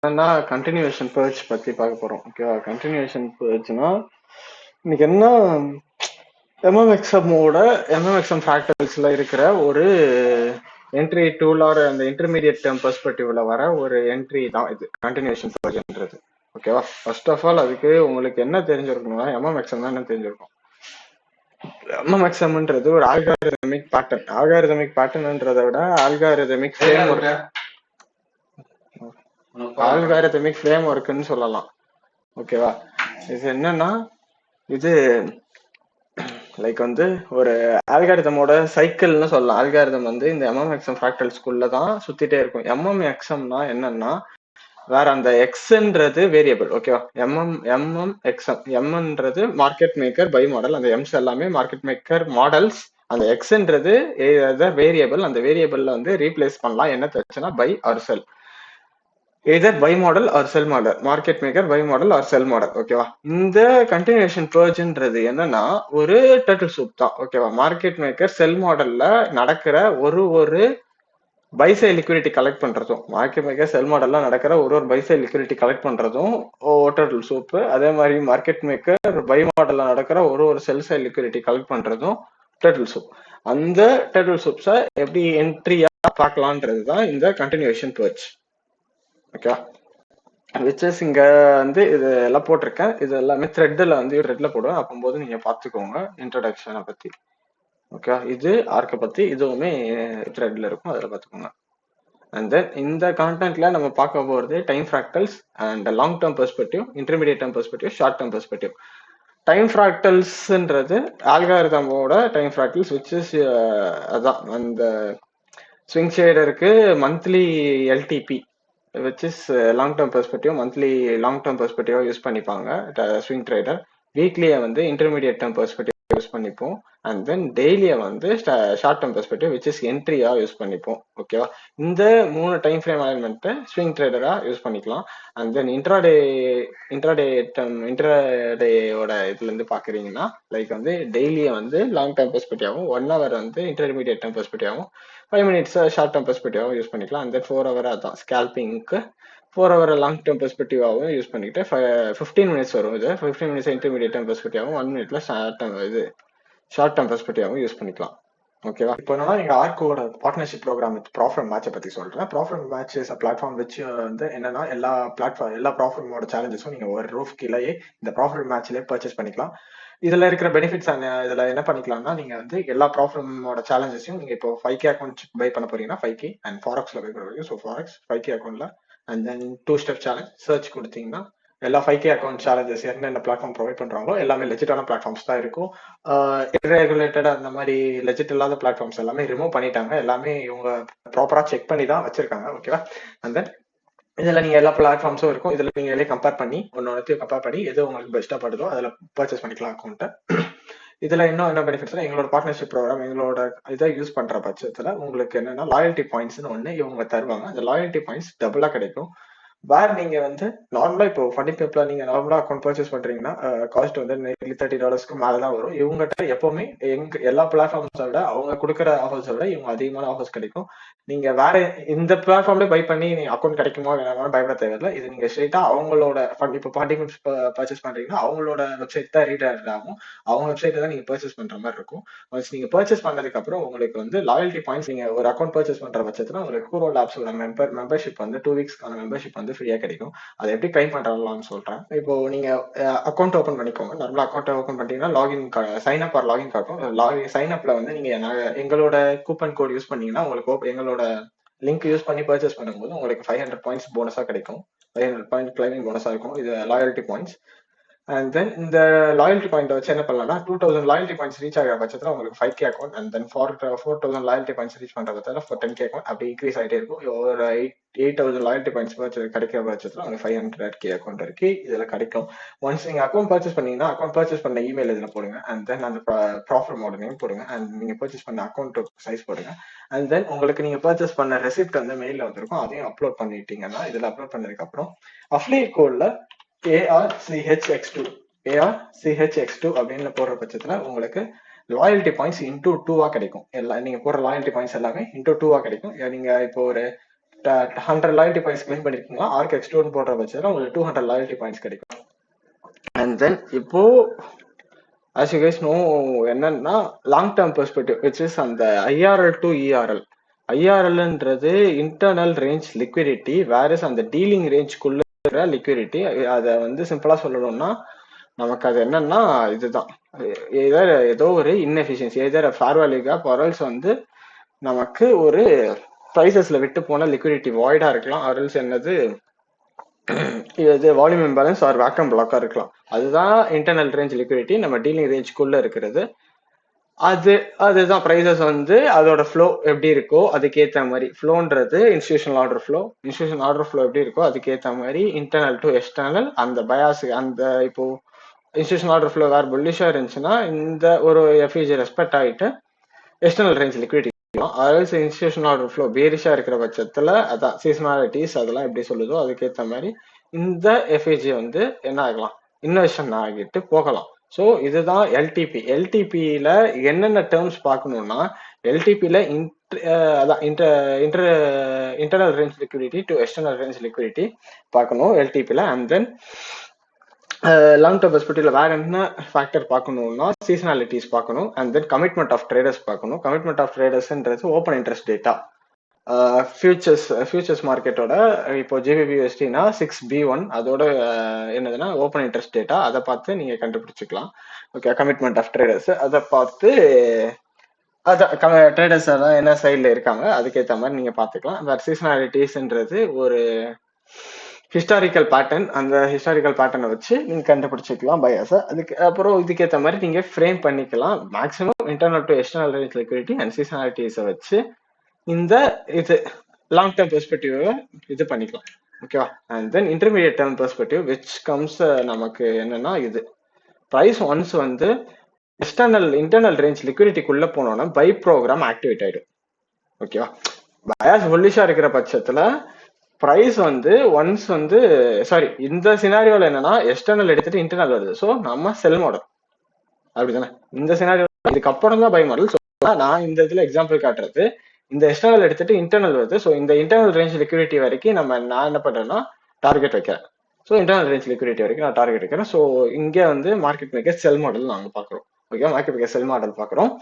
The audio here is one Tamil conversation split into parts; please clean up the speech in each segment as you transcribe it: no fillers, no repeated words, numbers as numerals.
என்னன்னா கண்டினியூஷன் பர்ச் பத்தி பார்க்க போறோம். ஓகேவா? கண்டினியூஷன் பர்ச்னா இன்னைக்கு என்ன எம்எம்எக்ஸ்எம்மோட எம்எம்எக்ஸ்எம் ஃப்ராக்டல்ஸ்ல இருக்கிற ஒரு என்ட்ரி டூல் ஆர் அந்த இன்டர்மீடியட் டேர்ம் பெர்ஸ்பெக்டிவ்ல வர ஒரு என்ட்ரி தான் இது கண்டினியூஷன் பர்ச்ன்றது. ஓகேவா? ஃபர்ஸ்ட் ஆஃப் ஆல் அதுக்கு உங்களுக்கு என்ன தெரிஞ்சிருக்கணும்னா எம்எம்எக்ஸ்எம் என்ன தெரிஞ்சிருக்கும். எம்எம்எக்ஸ்எம்ன்றது ஒரு ஆல்காரிதமிக் பேட்டர்ன். ஆல்காரிதமிக் பேட்டர்ன்றதை விட ஆல்காரிதமிக் ஃப்ரேம் ஒர்க்குன்னு சொல்லலாம். ஓகேவா? இது என்னன்னா இது லைக் வந்து ஒரு ஆல்காரிதமோட சைக்கிள்னு சொல்லலாம். ஆல்காரிதம் வந்து இந்த எம்எம்எக்ஸ்எம் ஃப்ராக்டல்ஸ்குள்ள தான் சுத்திட்டே இருக்கும். எம்எம்எக்ஸ்எம்னா என்னன்னா வேற அந்த எக்ஸ்ன்றது வேரியபிள். ஓகேவா? எம்எம்எக்ஸ்எம் எம்ன்றது மார்க்கெட் மேக்கர் பை மாடல். அந்த எம்ஸ் எல்லாமே மார்க்கெட் மேக்கர் மாடல்ஸ். அந்த எக்ஸ்ன்றது வேரியபிள். அந்த வேரியபிள்ல வந்து ரீப்ளேஸ் பண்ணலாம் என்ன தச்சுன்னா buy or sell. Either buy model or sell model. Market maker buy model or sell model. ஓகேவா? இந்த கண்டினியூஷன் பர்ச்ன்றது என்னன்னா ஒரு டர்ட்டில் சூப் தான். ஓகேவா? மார்க்கெட் மேக்கர் செல் மாடல்ல நடக்கிற ஒரு பைசை லிக்விடிட்டி கலெக்ட் பண்றதும், மார்க்கெட் மேக்கர் செல் மாடல்ல நடக்கிற ஒரு பைசை லிக்விடிட்டி கலெக்ட் பண்றதும் டர்ட்டில் சூப். அதே மாதிரி மார்க்கெட் மேக்கர் பை மாடல்ல நடக்கிற ஒரு செல் சைட் லிக்விடிட்டி கலெக்ட் பண்றதும் டர்ட்டில் சூப். அந்த டர்ட்டில் சூப்ஸை எப்படி என்ட்ரியா பார்க்கலான்றது தான் இந்த கண்டினியூஷன் பர்ச். ஓகே, விச்சஸ் இங்க வந்து இது எல்லாம் போட்டிருக்கேன். இது எல்லாமே த்ரெட்ல வந்து த்ரெட்ல போடுவேன். அப்போது நீங்க பாத்துக்கோங்க இன்ட்ரோடக்ஷனை பத்தி. ஓகே, இது ஆர்க்கை பத்தி இதுவுமே த்ரெட்ல இருக்கும், அதில் பார்த்துக்கோங்க. அண்ட் தென் இந்த கான்டென்ட்ல நம்ம பார்க்க போகிறது time fractals and long term perspective, intermediate term perspective, short term perspective. Time ஃப்ராக்டல்ஸ்ன்றது ஆல்காரிதமோட டைம் ஃப்ராக்டல்ஸ் விச் இஸ் அதான் அந்த ஸ்விங் ஷேடருக்கு monthly LTP which is long term perspective, monthly long term perspective use பண்ணிப்பாங்க ஸ்விங் ட்ரேடர். வீக்லியை வந்து இன்டர்மீடியட் டேர்ம் பெர்ஸ்பெக்டிவ் யூஸ் பண்ணிப்போம். அண்ட் தென் டெய்லியை வந்து short term perspective which is என்ட்ரியா யூஸ் பண்ணிப்போம். ஓகேவா? இந்த 3 டைம் ஃப்ரேம் அலைன்மெண்ட்டை ஸ்விங் ட்ரேடரா யூஸ் பண்ணிக்கலாம். அண்ட் தென் இன்ட்ராடேயோட இதுல இருந்து பாக்குறீங்கன்னா லைக் வந்து டெய்லியை வந்து லாங் டேர்ம் பெர்ஸ்பெக்டிவாகவும் 1 hour வந்து இன்டர்மீடியட் டேர்ம் பெர்ஸ்பெக்டிவாகவும் 5 minutes ஷார்ட் டேர்ம் பெர்ஸ்பெக்டிவாகவும் யூஸ் பண்ணிக்கலாம். அந்த 4 hour அதான் ஸ்கேல்பிங்க்கு 4 hour லாங் டேர்ம் பெர்ஸ்பெக்டிவாகவும் யூஸ் பண்ணிக்கிட்டு 15 minutes வரும். இது 15 minutes இன்டர்மீடியட் டேர்ம் பெர்ஸ்பெக்டிவாகவும் 1 minute ஷார்ட் டேர்ம் பெர்ஸ்பெக்டிவாகவும் யூஸ் பண்ணிக்கலாம். ஓகேவா? இப்போ என்னன்னா எங்க ஆர்க்கோட பார்ட்னர்ஷிப் ப்ரோக்ராம் வித் ப்ராஃப்ரிமேட்சை பத்தி சொல்றேன். ப்ராஃப்ரிமேட்ச் இஸ் பிளாட்ஃபார்ம் வச்சு வந்து என்னன்னா எல்லா ப்ராஃப்ரிமோட சேலஞ்சஸும் நீங்க ஒரு ரூஃப் கீழே இந்த ப்ராஃப்ரிமேட்ச்லயே பர்ச்சேஸ் பண்ணிக்கலாம். இதுல இருக்கிற பெனிஃபிட்ஸ் இதுல என்ன பண்ணிக்கலாம்னா நீங்க வந்து எல்லா ப்ராஃப்ரிமோட சேலஞ்சஸையும் நீங்க இப்போ 5K அக்கௌண்ட் பை பண்ண போறீங்கன்னா 5K அண்ட் ஃபாரெக்ஸ்ல பை பண்ண போறீங்க. ஸோ ஃபாரெக்ஸ் 5K அக்கௌண்ட்ல and then 2 step challenge search கொடுத்தீங்கன்னா எல்லா 5K அக்கௌண்ட் சேலஞ்சஸ் என்னென்ன பிளாட்ஃபார்ம் ப்ரொவைட் பண்றாங்களோ எல்லாமே லெஜிட்டான பிளாட்ஃபார்ம்ஸ் தான் இருக்கும். இர்ரெகுலேட்டட் அந்த மாதிரி லெஜிட் இல்லாத பிளாட்ஃபார்ம்ஸ் எல்லாமே ரிமூவ் பண்ணிட்டாங்க. எல்லாமே இவங்க ப்ராப்பரா செக் பண்ணி தான் வச்சிருக்காங்க. ஓகேவா? அண்ட் தென் இதுல நீங்க எல்லா பிளாட்ஃபார்ம்ஸும் இருக்கும். இதுல நீங்க எல்லாம் கம்பேர் பண்ணி கம்பேர் பண்ணி எது உங்களுக்கு பெஸ்டா படுதோ அதுல பர்ச்சேஸ் பண்ணிக்கலாம் அக்கௌண்ட்டை. இதுல இன்னும் என்ன பெனிஃபிட்ஸ்னா எங்களோட பார்ட்னர்ஷிப் ப்ரோக்ராம் எங்களோட இதை யூஸ் பண்ற பட்சத்துல உங்களுக்கு என்னன்னா லாயல்ட்டி பாயிண்ட்ஸ்னு ஒண்ணு இவங்க தருவாங்க. அந்த லாயல்ட்டி பாயிண்ட்ஸ் டபுளா கிடைக்கும். வேற நீங்க வந்து நார்மலா இப்போ ஃபண்டி பேப்ல நீங்க நார்மலா அக்கௌண்ட் பர்ச்சேஸ் பண்றீங்கன்னா காஸ்ட் வந்து $30 மேலதான் வரும். இவங்ககிட்ட எப்பவுமே எல்லா பிளாட்ஃபார்ம்ஸை விட அவங்க கொடுக்குற ஆஃபர்ஸை விட இவங்க அதிகமான ஆஃபர்ஸ் கிடைக்கும். நீங்க வேற இந்த பிளாட்ஃபார்ம்ல பை பண்ணி நீங்க அக்கௌண்ட் கிடைக்குமா வேணாமா பயப்பட தேவையில்லை. இது நீங்க ஸ்ட்ரெயிட்டா அவங்களோட இப்போ ஃபண்டி பேப்ஸ் பர்ச்சேஸ் பண்றீங்கன்னா அவங்களோட வெப்சைட் தான் ரீடைரக்ட் ஆகும். அவங்க வெப்சைட் தான் நீங்க பர்ச்சேஸ் பண்ற மாதிரி இருக்கும். ஒன்ஸ் நீங்க பர்ச்சேஸ் பண்ணதுக்கு அப்புறம் உங்களுக்கு வந்து லாயல்ட்டி பாயிண்ட்ஸ் நீங்க ஒரு அக்கௌண்ட் பர்ச்சேஸ் பண்ற பட்சத்துல உங்களுக்கு கூரோ லேப்ஸோட மெம்பர்ஷிப் வந்து 2 weeksக்கான மெம்பர்ஷிப் வந்து ஃப்ரீயா கிடைக்கும். அதை எப்படி கிளைம் பண்றலாம்னு சொல்றேன். இப்போ நீங்க அக்கௌண்ட் ஓபன் பண்ணிக்கோங்க. நார்மலா அக்கௌண்ட் ஓபன் பண்ணிட்டீங்கன்னா login sign up or login காட்டும். சைன் அப்ல வந்து நீங்க எங்களோட கூப்பன் கோட் யூஸ் பண்ணீங்கன்னா உங்களுக்கு எங்களோட லிங்க் யூஸ் பண்ணி பர்ச்சேஸ் பண்ணும்போது உங்களுக்கு 500 பாயிண்ட்ஸ் போனஸா கிடைக்கும். 500 பாயிண்ட் கிளைமிங் போனஸா இருக்கும். இது லாயல்ட்டி பாயிண்ட்ஸ். அண்ட் தென் இந்த லாயல்ட்டி பாயிண்ட் வச்சு என்ன பண்ணலாம்னா 2000 லாயல்ட்டி பாயிண்ட்ஸ் ரீச் ஆகிற பட்சத்தில் உங்களுக்கு 5K account and then 4000 loyalty points reach பண்ற பட்சத்தில் 10K அக்கௌண்ட் அப்படி இன்க்ரீஸ் ஆகிட்டே இருக்கும். ஒரு 8,000 லாயல்ட்டி பாயிண்ட்ஸ் கிடைக்கிற பட்சத்தில் உங்களுக்கு 500K அக்கௌண்ட் இருக்கு இதுல கிடைக்கும். ஒன்ஸ் நீங்க அக்கௌண்ட் பர்ச்சேஸ் பண்ணீங்கன்னா அக்கௌண்ட் பர்ச்சேஸ் பண்ண இமெயில் இதுல போடுங்க. அண்ட் தென் அந்த ப்ராஃப்ரிமோட நேம் போடுங்க. அண்ட் நீங்க பர்ச்சேஸ் பண்ண அக்கௌண்ட் சைஸ் போடுங்க. அண்ட் தென் உங்களுக்கு நீங்க பர்ச்சேஸ் பண்ண ரெசிப்ட் வந்து மெயில வந்திருக்கும். அதையும் அப்லோட் பண்ணிட்டீங்கன்னா இதுல அப்லோட் பண்ணதுக்கு அப்புறம் அஃபிலியேட் கோட்ல ARCHX2 அப்படின்னு போடுற பட்சத்துல உங்களுக்கு லாயல்ட்டி பாயிண்ட்ஸ் இன்டூ 2 கிடைக்கும். நீங்க போடுற லாயல்ட்டி பாயிண்ட்ஸ் எல்லாமே இன்டூ 2 கிடைக்கும். நீங்க இப்போ ஒரு 100 லாயல்ட்டி பாயிண்ட்ஸ் கிளைம் பண்ணிருக்கீங்களா, ஆர்க் எக்ஸ்டோன் போடுற பட்சத்தில் உங்களுக்கு 200 லாயல்ட்டி பாயிண்ட்ஸ் கிடைக்கும். அண்ட் தென் இப்போ as you guys know என்னன்னா long term perspective which is அந்த ஐஆர்எல் டு இஆர்எல். ஐஆர்எல்ன்றது இன்டர்னல் ரேஞ்ச் லிக்விடிட்டி, வேறஸ் அந்த டீலிங் ரேஞ்ச்குள்ள இருக்கிற லிக்விடிட்டி. அதை வந்து சிம்பிளா சொல்லணும்னா நமக்கு அது என்னன்னா இதுதான், ஏதோ ஒரு இன்எஃபிஷியன்சி, ஏதோ ஃபேர் வேல்யூ கேப் ஆர்எல்ஸ் வந்து நமக்கு ஒரு ப்ரைசஸ்ல விட்டு போன லிக்விடிட்டி வாய்டா இருக்கலாம், ஆர்எல்ஸ் என்னது இது வால்யூம் இம்பேலன்ஸ் ஆர் வேக்கம் பிளாக்கா இருக்கலாம். அதுதான் இன்டர்னல் ரேஞ்ச் லிக்விடிட்டி, நம்ம டீலிங் ரேஞ்ச்குள்ள இருக்கிறது. அதுதான் ப்ரைசஸ் வந்து அதோட ஃப்ளோ எப்படி இருக்கோ அதுக்கேற்ற மாதிரி, ஃப்ளோன்றது institutional order flow, institutional order flow எப்படி இருக்கோ அதுக்கேற்ற மாதிரி இன்டர்னல் டு எக்ஸ்டர்னல் அந்த பயாஸ். அந்த இப்போ இன்ஸ்டியூஷனல் ஆர்டர் ஃப்ளோ வேறு புல்லிஷா இருந்துச்சுன்னா இந்த ஒரு எஃப்இஜி ரெஸ்பெக்ட் ஆகிட்டு external range liquidity. Institutional order flow பேரிஷா இருக்கிற பட்சத்துல அதான் சீசனாலிட்டிஸ் அதெல்லாம் எப்படி சொல்லுதோ அதுக்கேற்ற மாதிரி இந்த எஃப்ஏஜி வந்து என்ன ஆகலாம், இன்வெஸ்டன் ஆகிட்டு போகலாம். ஸோ இதுதான் எல்டிபி. எல்டிபியில என்னென்ன டேர்ம்ஸ் பார்க்கணும்னா, எல்டிபியில அதான் internal range liquidity to external range liquidity பார்க்கணும் எல்டிபியில. அண்ட் தென் லாங் டேர்ம் பெர்ஸ்பெக்டிவ்ல வேற என்ன ஃபேக்டர் பார்க்கணும்னா சீசனாலிட்டிஸ் பார்க்கணும். And then commitment of traders பார்க்கணும். கமிட்மெண்ட் ஆஃப் ட்ரேடர்ஸ்ன்றது ஓப்பன் இன்ட்ரெஸ்ட் டேட்டா, ஃபியூச்சர்ஸ் மார்க்கெட்டோட இப்போ ஜிபிபிஎஸ்டினா 6B1 அதோட என்னதுன்னா ஓப்பன் இன்ட்ரெஸ்ட் டேட்டா, அதை பார்த்து நீங்க கண்டுபிடிச்சிக்கலாம். ஓகே, கமிட்மெண்ட் ஆஃப் ட்ரேடர்ஸ் அதை பார்த்து அதான் ட்ரேடர்ஸ் எல்லாம் என்ன சைட்ல இருக்காங்க அதுக்கேற்ற மாதிரி நீங்க பார்த்துக்கலாம். வேற சீசனாலிட்டிஸ்ன்றது ஒரு ஹிஸ்டாரிக்கல் பேட்டர்ன், அந்த ஹிஸ்டாரிக்கல் பேட்டர்னை வச்சு நீங்க கண்டுபிடிச்சிக்கலாம் பயாஸை. அதுக்கு அப்புறம் இதுக்கேற்ற மாதிரி நீங்க ஃப்ரேம் பண்ணிக்கலாம். Maximum internal to external range liquidity and சீசனாலிட்டிஸை வச்சு இந்த இது லாங் டேர்ம் பெர்ஸ்பெக்டிவ் இது பண்ணிக்கலாம். ஓகேவா? And then intermediate term perspective which comes நமக்கு என்னன்னா இது ப்ரைஸ் ஒன்ஸ் வந்து இன்டர்னல் ரேஞ்ச் லிக்விடிட்டிக்குள்ள போனோம்னா பை ப்ரோக்ராம் ஆக்டிவேட் ஆயிடும். ஓகேவா? பயாஸ் புல்லிஷா இருக்கிற பட்சத்துல பிரைஸ் வந்து ஒன்ஸ் வந்து சாரி இந்த சினாரியோல என்னன்னா எக்ஸ்டர்னல் எடுத்துட்டு இன்டர்னல் வருது, ஸோ நம்ம செல் மாடல் அப்படிதானே இந்த சினாரியோ. இதுக்கப்புறம் தான் பை மாடல். ஸோ நான் இந்த இதுல எக்ஸாம்பிள் காட்டுறது இந்த எக்ஸ்டர்னல் எடுத்துட்டு இன்டர்னல் வருது. ஸோ இந்த இன்டர்னல் ரேஞ்ச் லிக்விடிட்டி வரைக்கும் நான் என்ன பண்றேன்னா டார்கெட் வைக்கிறேன். ஸோ இன்டர்னல் ரேஞ்ச் லிக்விடிட்டி வரைக்கும் நான் டார்கெட் வைக்கிறேன். ஸோ இங்க வந்து மார்க்கெட் மேக்கர் செல் மாடல் நாங்க பாக்குறோம். Okay, market maker sell model பாக்குறோம்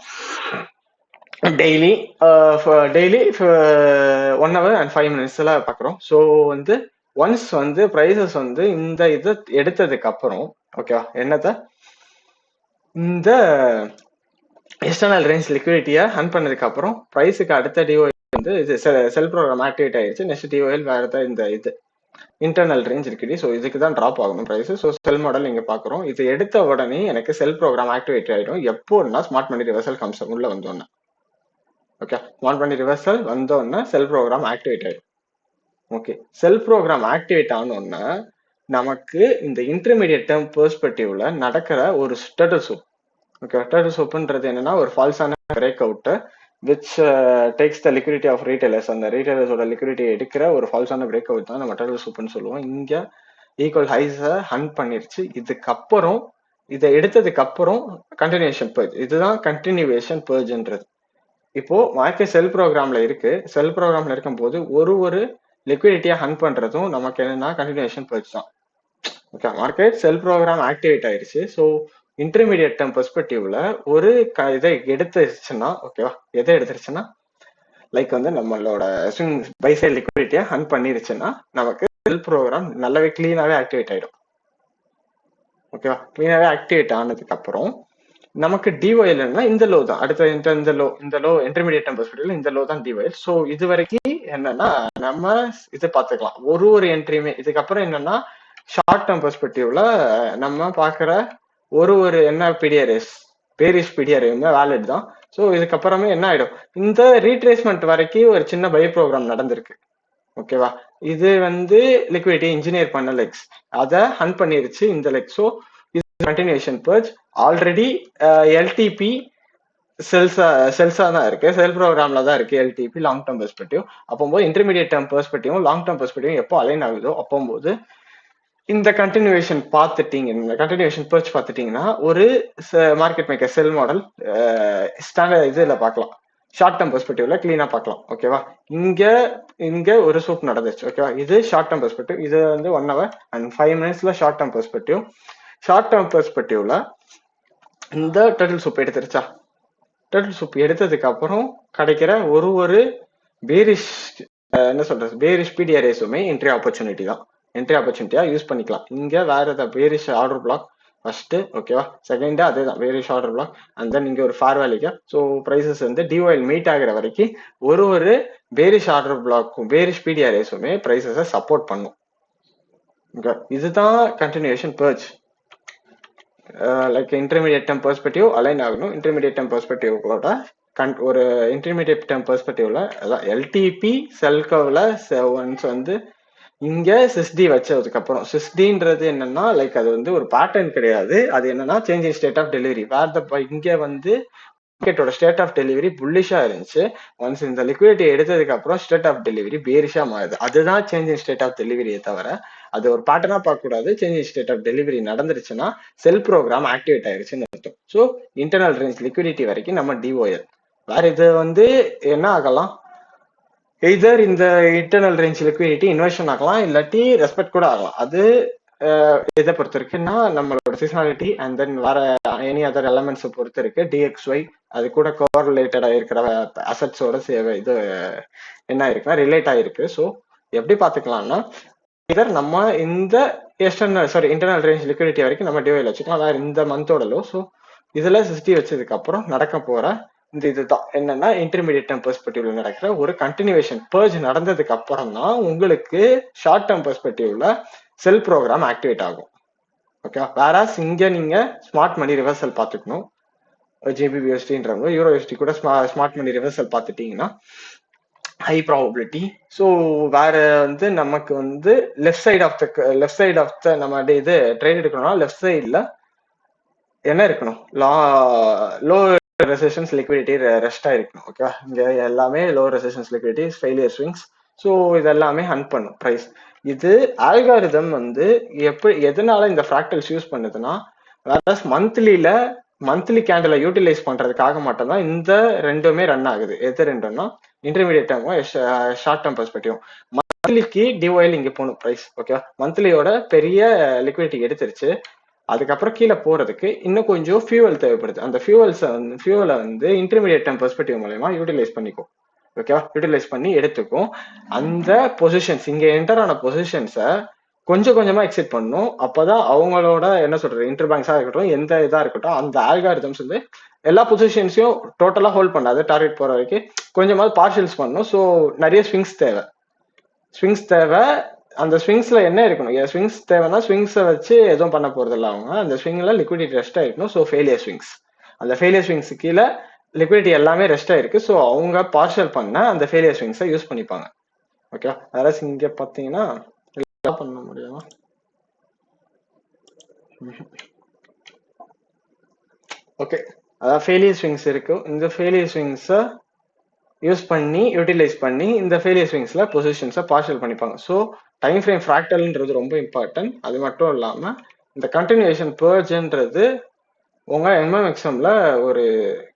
டெய்லி 1 hour and 5 minutes பாக்குறோம். ஸோ வந்து ஒன்ஸ் வந்து ப்ரைசஸ் வந்து இந்த இதை எடுத்ததுக்கு அப்புறம் ஓகேவா, என்னத்த இந்த எக்ஸ்டர்னல் ரேஞ்ச் லிக்விடிட்டியை ஹண்ட் பண்ணதுக்கு அப்புறம் ப்ரைஸுக்கு அடுத்த டிஓஎல் வந்து இது செல் ப்ரோக்ராம் ஆக்டிவேட் ஆயிடுச்சு. நெக்ஸ்ட் டிஓஎல் வேற இந்த இது இன்டர்னல் ரேஞ்ச் லிக்விடிட்டி. ஸோ இதுக்கு தான் ட்ராப் ஆகணும் ப்ரைஸ். ஸோ செல் மாடல் இங்க பாக்குறோம். இது எடுத்த உடனே எனக்கு செல் ப்ரோக்ராம் ஆக்டிவேட் ஆயிடும். எப்போன்னா ஸ்மார்ட் மணி ரிவர்சல் கம்ஸ் உள்ள வந்தோன்னே. ஓகே, ஸ்மார்ட் மணி ரிவர்சல் வந்தோன்னே செல் ப்ரோக்ராம் ஆக்டிவேட் ஆயிடும். ஓகே, செல் ப்ரோக்ராம் ஆக்டிவேட் ஆனோன்னா நமக்கு இந்த இன்டர்மீடியட் டேர்ம் பெர்ஸ்பெக்டிவ்ல நடக்கிற ஒரு டர்ட்டில் சூப். ஓகே, டர்ட்டில் சூப்ன்றது என்னன்னா ஒரு ஃபால்ஸான break out which takes the liquidity of retailers. அந்த ரீட்டைலர்ஸோட லிக்விடிட்டி எடுக்கிற ஒரு ஃபால்ஸான பிரேக் அவுட் தான் நம்ம டர்ட்டில் சூப்னு சொல்லுவோம். இங்க ஈக்குவல் ஹைஸை ஹண்ட் பண்ணிருச்சு. இதுக்கப்புறம் இதை எடுத்ததுக்கு அப்புறம் கண்டினியூஷன் பர்ஜ், இதுதான் கண்டினியூவேஷன் பர்ஜ்ன்றது. இப்போ மார்க்கெட் செல் ப்ரோக்ராம்ல இருக்கு. செல் ப்ரோக்ராம்ல இருக்கும்போது ஒரு லிக்விடிட்டியா ஹண்ட் பண்றதும் நமக்கு என்னன்னா கண்டினியூஷன் பர்ச் தான். ஓகே, மார்க்கெட் செல் ப்ரோக்ராம் ஆக்டிவேட் ஆயிடுச்சு. ஸோ இன்டர்மீடியட் டேர்ம் பெர்ஸ்பெக்டிவ்ல ஒரு இதை எடுத்துருச்சுன்னா ஓகேவா, எதை எடுத்துருச்சுன்னா லைக் வந்து நம்மளோட பை சைட் லிக்விடிட்டியா ஹண்ட் பண்ணிருச்சுன்னா நமக்கு செல் ப்ரோக்ராம் நல்லாவே கிளீனாவே ஆக்டிவேட் ஆயிடும். ஓகேவா, கிளீனாவே ஆக்டிவேட் ஆனதுக்கு அப்புறம் நமக்கு டிஒஎல் இந்த லோ தான் அடுத்த இந்த லோ இன்டர்மீடியட் டேர்ம் பெர்ஸ்பெக்டிவ்ல இந்த லோ தான் டிஒஎல். ஸோ இது வரைக்கும் என்னன்னா நம்ம இதை பார்த்துக்கலாம் ஒரு என்ட்ரியுமே. இதுக்கப்புறம் என்னன்னா ஷார்ட் டேர்ம் பெர்ஸ்பெக்டிவ்ல நம்ம பாக்குற ஒரு என்ன பிடிஆர்எஸ் பேரிஷ் பிடிஆர்எம் வேலிட் தான். ஸோ இதுக்கப்புறமே என்ன ஆயிடும், இந்த ரீட்ரேஸ்மெண்ட் வரைக்கும் ஒரு சின்ன பை ப்ரோக்ராம் நடந்திருக்கு. ஓகேவா, இது வந்து லிக்விடிட்டி இன்ஜினியர் பண்ண லெக்ஸ் அதை ஹண்ட் பண்ணிருச்சு இந்த leg. So continuation purge already LTP செல்ஸா தான் இருக்கு, செல் ப்ரோக்ராம்ல தான் இருக்கு எல்டிபி லாங் டேர்ம் பெர்ஸ்பெக்டிவ். அப்போது intermediate term perspective long term perspective எப்போ அலைன் ஆகுதோ அப்போது இந்த கண்டினியூஷன் பார்த்துட்டீங்க, கண்டினியூஷன் பர்ச் பார்த்துட்டீங்கன்னா ஒரு market maker sell model standard இதுல பார்க்கலாம். ஷார்ட் டேர்ம் பெர்ஸ்பெக்டிவ்ல கிளீனா பார்க்கலாம். ஓகேவா? இங்க இங்க ஒரு சூப் நடந்துச்சு. ஓகேவா? இது ஷார்ட் டேர்ம் பெர்ஸ்பெக்டிவ். இது வந்து 1 hour and 5 minutesல short term perspective. Short term பெர்ஸ்பெக்டிவ்ல இந்த டர்ட்டில் சூப் எடுத்துருச்சா? டர்ட்டில் சூப் எடுத்ததுக்கு அப்புறம் கிடைக்கிற ஒரு பேரிஷ் என்ன சொல்றது, பேரிஷ் பிடிஆர்ஏஸுமே என்ட்ரி ஆப்பர்ச்சுனிட்டி தான். என்ட்ரி ஆப்பர்ச்சுனிட்டியா யூஸ் பண்ணிக்கலாம். இங்க வேற ஏதாவது பேரிஷ் ஆர்டர் பிளாக் ஃபர்ஸ்ட், ஓகேவா? செகண்ட் அதே தான், bearish order block. And then இங்க ஒரு fair value gap. So prices வந்து டிஒஎல் மீட் ஆகிற வரைக்கும் ஒரு பேரிஷ் ஆர்டர் பிளாக்கும் பேரிஷ் பிடிஆர்ஏஸுமே பிரைசஸை சப்போர்ட் பண்ணும். இதுதான் continuation purge. Like intermediate term perspective align ஆகணும். இன்டர்மீடியட் டேர்ம் பெர்ஸ்பெக்டிவோட ஒரு இன்டர்மீடியட் டேர்ம் பெர்ஸ்பெக்டிவ்ல அதான் எல்டிபி செல் கவ்ல ஒன்ஸ் வந்து இங்க சிஸ்டி வச்சதுக்கு அப்புறம், சிஸ்டின்றது என்னன்னா லைக் அது வந்து ஒரு பேட்டர்ன் கிடையாது. அது என்னன்னா change in state of delivery. இங்க வந்து மார்க்கெட்டோட ஸ்டேட் ஆஃப் டெலிவரி புல்லிஷா இருந்துச்சு. ஒன்ஸ் இந்த லிக்விடிட்டி எடுத்ததுக்கு அப்புறம் ஸ்டேட் ஆஃப் டெலிவரி பேரிஷா மாறுது. அதுதான் சேஞ்ச் இன் ஸ்டேட் ஆஃப் டெலிவரியை தவிர அது ஒரு பேட்டர்னா பார்க்க கூடாது. Change in state of delivery நடந்துருச்சுன்னா செல் ப்ரோக்ராம் ஆக்டிவேட் ஆயிருச்சுன்னு அர்த்தம். ஸோ இன்டர்னல் ரேஞ்ச் லிக்விடிட்டி வரைக்கும் நம்ம டிஓஎல். வேற இது வந்து என்ன ஆகலாம், எய்தர் இந்த இன்டர்னல் ரேஞ்ச் லிக்விடிட்டி இன்வெர்ஷன் ஆகலாம், இல்லாட்டி ரெஸ்பெக்ட் கூட ஆகலாம். அது இதை பொறுத்து இருக்குன்னா நம்மளோட சீசனாலிட்டி அண்ட் தென் வேற எனி அதர் எலமெண்ட்ஸை பொறுத்து இருக்கு. டிஎக்ஸ்ஒய் அது கூட கோரிலேட்டடா இருக்கிற அசட்ஸோட இது என்ன இருக்குன்னா ரிலேட் ஆயிருக்கு. ஸோ எப்படி பார்த்துக்கலாம்னா இதர் நம்ம இந்த இன்டர்னல் ரேஞ்ச் லிக்விடிட்டி வரைக்கும் நம்ம டிவைல் வச்சுக்கலாம். வேற இந்த மந்தோட லோ. ஸோ இதுல 60 வச்சதுக்கு அப்புறம் நடக்க போற இந்த இதுதான் என்னன்னா இன்டர்மீடியட் டேர்ம் பெர்ஸ்பெக்டிவ்ல நடக்கிற ஒரு கண்டினியூவேஷன். பர்ஜ் நடந்ததுக்கு அப்புறம் தான் உங்களுக்கு ஷார்ட் டேர்ம் பெர்ஸ்பெக்டிவ்ல செல் ப்ரோக்ராம் ஆக்டிவேட் ஆகும். ஓகே, வேற இங்க நீங்க ஸ்மார்ட் மணி ரிவர்சல் பார்த்துக்கணும். ஜேபிபிஎஸ்டின்றவங்க யூரோஎஸ்டி கூட ஸ்மார்ட் மணி ரிவர்சல் பார்த்துட்டீங்கன்னா ஹை ப்ராபபிலிட்டி. ஸோ வேற வந்து நமக்கு வந்து லெஃப்ட் சைட் ஆஃப் த நம்ம இது ட்ரேட் எடுக்கணும்னா லெஃப்ட் சைட்ல என்ன இருக்கணும், லோ ரெசிஸ்டன்ஸ் லிக்விடிட்டி ரெஸ்டா இருக்கணும். ஓகேவா? இங்க எல்லாமே low resistance liquidity failure swings. So இதெல்லாமே ஹண்ட் பண்ணும் ப்ரைஸ். இது ஆல்காரிதம் வந்து எதனால இந்த ஃப்ராக்டல்ஸ் யூஸ் பண்ணுதுன்னா வேற மந்த்லி கேண்டிலை யூட்டிலைஸ் பண்றதுக்காக மட்டும்தான் இந்த ரெண்டுமே ரன் ஆகுது. எது ரெண்டுன்னா இன்டர்மீடியட் டேர்மும் ஷார்ட் டேர்ம் பெர்ஸ்பெக்டிவ். மந்த்லிக்கு டிஒயில் இங்க போகணும் ப்ரைஸ். ஓகேவா? மந்த்லியோட பெரிய லிக்விடிட்டி எடுத்துருச்சு. அதுக்கப்புறம் கீழே போறதுக்கு இன்னும் கொஞ்சம் ஃபியூவல் தேவைப்படுது. அந்த ஃபியூவலை வந்து இன்டர்மீடியட் டேர்ம் பெர்ஸ்பெக்டிவ் மூலமா யூட்டிலைஸ் பண்ணிக்கும். ஓகேவா? யூட்டிலைஸ் பண்ணி எடுத்துக்கும். அந்த பொசிஷன்ஸ் இங்க என்டர் ஆன பொசிஷன்ஸை கொஞ்சம் கொஞ்சமா எக்ஸிட் பண்ணும். அப்பதான் அவங்களோட என்ன சொல்றது இன்டர்பேங்க்ஸா இருக்கட்டும் எந்த இதா இருக்கட்டும் அந்த ஆல்காரிதம்ஸ் வந்து எல்லா பொசிஷன்ஸையும் டோட்டலா ஹோல்ட் பண்ணாது. டார்கெட் போற வரைக்கும் கொஞ்சமாவது பார்ஷியல்ஸ் பண்ணும். ஸோ நிறைய ஸ்விங்ஸ் தேவை. அந்த ஸ்விங்ஸ்ல என்ன இருக்கணும், ஸ்விங்ஸ் தேவைன்னா ஸ்விங்ஸை வச்சு எதுவும் பண்ண போறது இல்லை. அவங்க அந்த ஸ்விங்ல லிக்விடிட்டி ரெஸ்ட் ஆயிருக்கணும். ஸோ ஃபெயிலியர் ஸ்விங்ஸ், அந்த ஃபெயிலியர் ஸ்விங்ஸ் கீழே லிக்விடிட்டி எல்லாமே ரெஸ்ட் ஆயிருக்கு. ஸோ அவங்க பார்ஷியல் பண்ண அந்த ஃபெயிலியர் ஸ்விங்ஸை யூஸ் பண்ணிப்பாங்க. ஓகே, வேற இங்க பாத்தீங்கன்னா பண்ண முடியுமா? ஓகே, அதாவது ஃபெயிலியர் ஸ்விங்ஸ் இருக்கு. இந்த ஃபெயிலியர் ஸ்விங்ஸை யூஸ் பண்ணி யூட்டிலைஸ் பண்ணி இந்த ஃபெயிலியர் ஸ்விங்ஸ்ல பொசிஷன்ஸை பார்ஷியல் பண்ணிப்பாங்க. ஸோ டைம் ஃப்ரேம் ஃப்ராக்டல்ன்றது ரொம்ப இம்பார்ட்டன்ட். அது மட்டும் இல்லாம இந்த கண்டினியூஷன் பர்ஜ்ன்றது உங்க MMXMல ஒரு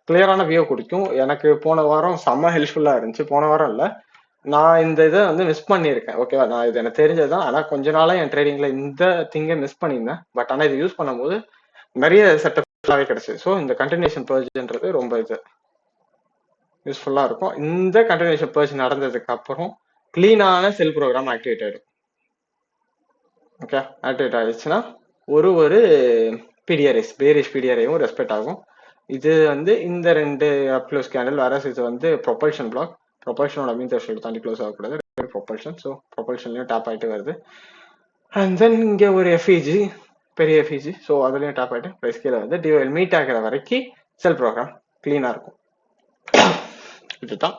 கிளியரான வியூ கொடுக்கும். எனக்கு போன வாரம் செம்ம ஹெல்ப்ஃபுல்லா இருந்துச்சு. போன வாரம் இல்ல, நான் இந்த இதை வந்து மிஸ் பண்ணியிருக்கேன். ஓகேவா? நான் இது எனக்கு தெரிஞ்சதுதான். ஆனா கொஞ்ச நாளா என் ட்ரேடிங்ல இந்த திங்கை மிஸ் பண்ணியிருந்தேன். பட் ஆனா இது யூஸ் பண்ணும்போது நிறைய செட்டப்லாவே கிடைச்சது. ஸோ இந்த கண்டினியூஷன் பர்ஜ்ன்றது ரொம்ப யூஸ்ஃபுல்லா இருக்கும். இந்த கண்டினியூஷன் பர்ஜ் நடந்ததுக்கு அப்புறம் கிளீனான செல் ப்ரோக்ராம் ஆக்டிவேட் ஆயிடும். ஓகே, ஆக்டிவேட் ஆயிடுச்சுன்னா ஒரு பிடிஆர்எஸ் பேரிஷ் பிடிஆரையும் ரெஸ்பெக்ட் ஆகும். இது வந்து இந்த ரெண்டு அப்க்ளோஸ் கேண்டில் வேற இது வந்து ப்ரொபல்ஷன் பிளாக். ப்ரொபல்ஷனோட மீன் த்ரெஷ்ஹோல்ட் தாண்டி க்ளோஸ் ஆகக்கூடாது. ப்ரொபல்ஷன். ஸோ ப்ரொபல்ஷன்லயும் டாப் ஆயிட்டு வருது. அண்ட் தென் இங்க ஒரு எஃப்இஜி, பெரிய எஃப்இஜி. ஸோ அதுலயும் டாப் ஆயிட்டு ப்ரைஸ் கீழே வந்து டிஓஎல் மீட் ஆகிற வரைக்கும் செல் ப்ரோக்ராம் கிளீனா இருக்கும். இதுதான்